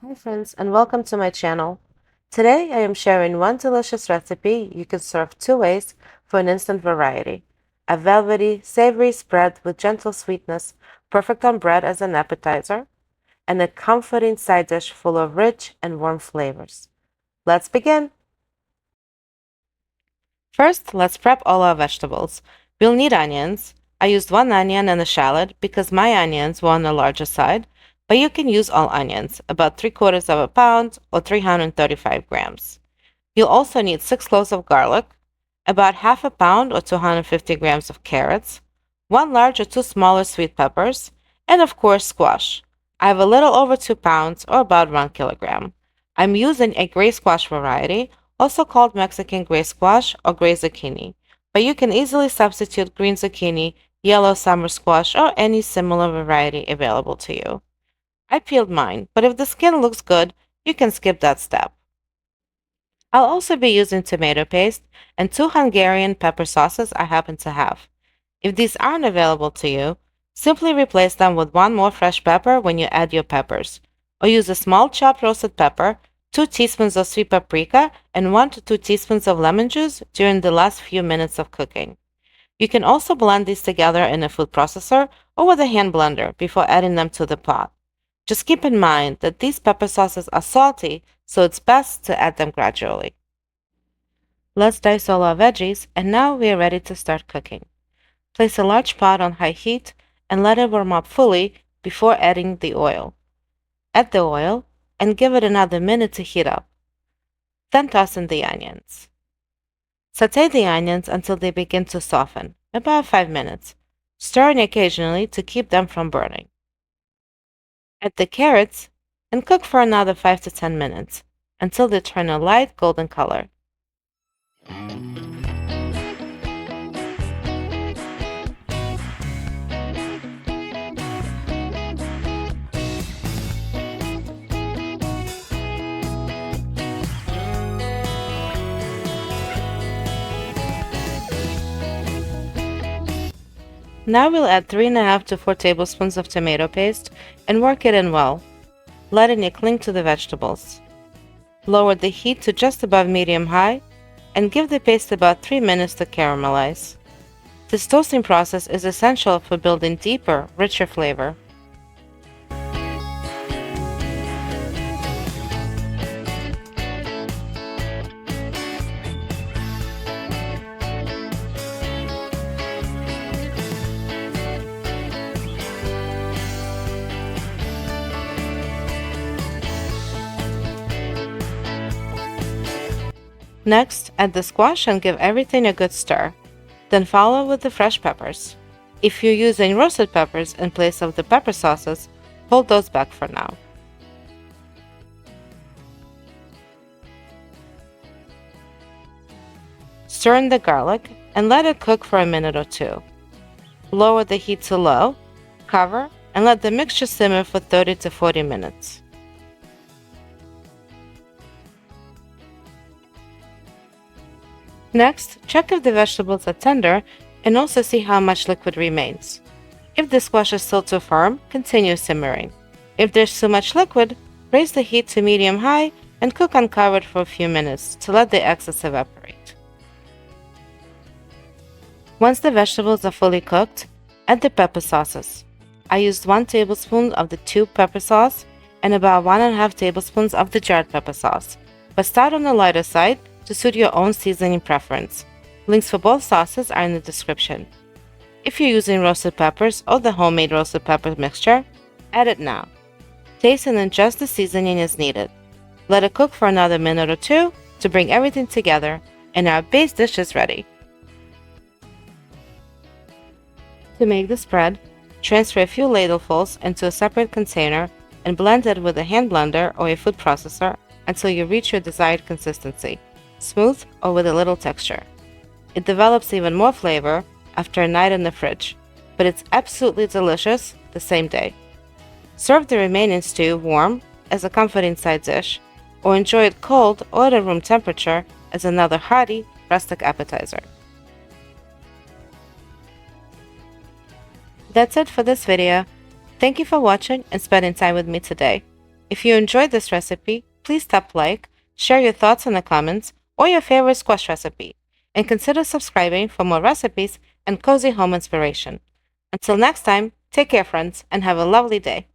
Hi friends and welcome to my channel. Today I am sharing one delicious recipe you can serve two ways for an instant variety. A velvety, savory spread with gentle sweetness, perfect on bread as an appetizer, and a comforting side dish full of rich and warm flavors. Let's begin! First, let's prep all our vegetables. We'll need onions. I used one onion and a shallot because my onions were on the larger side, but you can use all onions, about 3/4 of a pound or 335 grams. You'll also need 6 cloves of garlic, about half a pound or 250 grams of carrots, one large or two smaller sweet peppers, and of course squash. I have a little over 2 pounds or about 1 kilogram. I'm using a gray squash variety, also called Mexican gray squash or gray zucchini, but you can easily substitute green zucchini, yellow summer squash, or any similar variety available to you. I peeled mine, but if the skin looks good, you can skip that step. I'll also be using tomato paste and 2 Hungarian pepper sauces I happen to have. If these aren't available to you, simply replace them with one more fresh pepper when you add your peppers, or use a small chopped roasted pepper, 2 teaspoons of sweet paprika, and 1 to 2 teaspoons of lemon juice during the last few minutes of cooking. You can also blend these together in a food processor or with a hand blender before adding them to the pot. Just keep in mind that these pepper sauces are salty, so it's best to add them gradually. Let's dice all our veggies, and now we are ready to start cooking. Place a large pot on high heat and let it warm up fully before adding the oil. Add the oil and give it another minute to heat up. Then toss in the onions. Saute the onions until they begin to soften, about 5 minutes, stirring occasionally to keep them from burning. Add the carrots and cook for another 5 to 10 minutes until they turn a light golden color. Now we'll add 3.5 to 4 tablespoons of tomato paste and work it in well, letting it cling to the vegetables. Lower the heat to just above medium-high and give the paste about 3 minutes to caramelize. This toasting process is essential for building deeper, richer flavor. Next, add the squash and give everything a good stir. Then follow with the fresh peppers. If you're using roasted peppers in place of the pepper sauces, hold those back for now. Stir in the garlic and let it cook for a minute or two. Lower the heat to low, cover, and let the mixture simmer for 30 to 40 minutes. Next, check if the vegetables are tender and also see how much liquid remains. If the squash is still too firm, continue simmering. If there's too much liquid, raise the heat to medium-high and cook uncovered for a few minutes to let the excess evaporate. Once the vegetables are fully cooked, add the pepper sauces. I used 1 tablespoon of the tube pepper sauce and about 1.5 tablespoons of the jarred pepper sauce, but start on the lighter side to suit your own seasoning preference. Links for both sauces are in the description. If you're using roasted peppers or the homemade roasted pepper mixture, add it now. Taste and adjust the seasoning as needed. Let it cook for another minute or two to bring everything together, and our base dish is ready. To make the spread, transfer a few ladlefuls into a separate container and blend it with a hand blender or a food processor until you reach your desired consistency, smooth or with a little texture. It develops even more flavor after a night in the fridge, but it's absolutely delicious the same day. Serve the remaining stew warm as a comforting side dish, or enjoy it cold or at room temperature as another hearty, rustic appetizer. That's it for this video. Thank you for watching and spending time with me today. If you enjoyed this recipe, please tap like, share your thoughts in the comments, or your favorite squash recipe, and consider subscribing for more recipes and cozy home inspiration. Until next time, take care, friends, and have a lovely day.